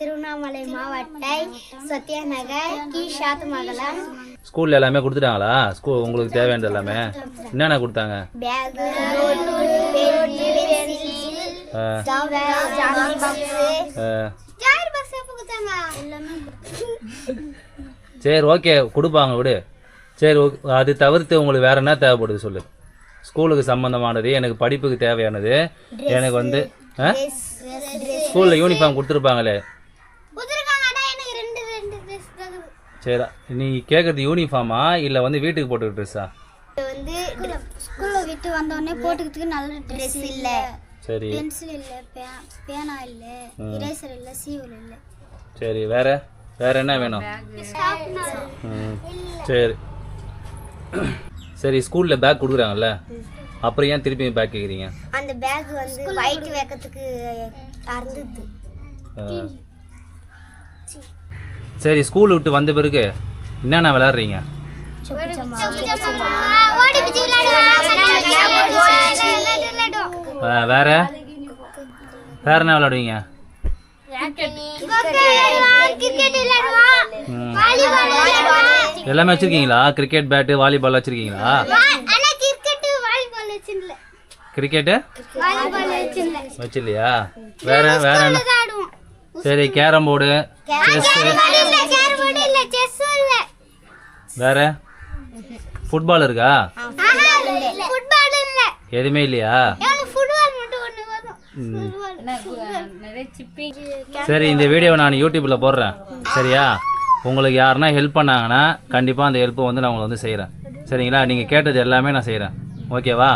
திருவண்ணாமலை மாவட்டை சத்யா நகர் கீஷாத் மகலம். ஸ்கூல்ல எல்லாமே கொடுத்துட்டாங்களா? ஸ்கூல் உங்களுக்கு தேவையானது எல்லாமே என்னென்ன கொடுத்தாங்க? பேக், ஜாமெட்ரி பாக்ஸ் கொடுத்தாங்க எல்லாமே. சரி ஓகே கொடுப்பாங்க விடு. சரி அது தவிர்த்து உங்களுக்கு வேற என்ன தேவைப்படுது சொல்லு. ஸ்கூலுக்கு சம்மந்தமானது, எனக்கு படிப்புக்கு தேவையானது, எனக்கு வந்து ஸ்கூலில் யூனிஃபார்ம் கொடுத்துருப்பாங்களே. சரி நீ கேட்குறது யூனிஃபார்மா இல்லை வந்து வீட்டுக்கு போட்டுக்கிற ட்ரெஸ்ஸா? வந்து ஸ்கூலில் விட்டு வந்தோடனே போட்டுக்கிறதுக்கு நல்ல ட்ரெஸ் இல்லை. சரி பென்சில் இல்லை, பேனா இல்லை, இரேசர் இல்லை, சீவல் இல்லை. சரி வேற என்ன வேணும்? சரி சரி ஸ்கூலில் பேக் கொடுக்குறாங்கல்ல, அப்புறம் ஏன் திருப்பி பேக் கேட்குறீங்க? அந்த பேக் வந்து வைட் வைக்கிறதுக்கு அறுந்தது. சரி ஸ்கூல் விட்டு வந்த பிறகு என்னென்ன விளையாடுறீங்க? வேற என்ன விளையாடுவீங்க? எல்லாமே வச்சிருக்கீங்களா? கிரிக்கெட் பேட்டு, வாலிபால் வச்சிருக்கீங்களா? கிரிக்கெட்டு வச்சில்லையா? வேற என்ன? சரி கேரம் போர்டு, செஸ், வேற ஃபுட்பால் இருக்கா? எதுவுமே இல்லையா? சரி இந்த வீடியோவை நான் யூடியூப்பில் போடுறேன் சரியா? உங்களுக்கு யாருன்னா ஹெல்ப் பண்ணாங்கன்னா கண்டிப்பாக அந்த ஹெல்ப்பை வந்து நான் உங்களை வந்து செய்கிறேன் சரிங்களா? நீங்கள் கேட்டது எல்லாமே நான் செய்கிறேன் ஓகேவா?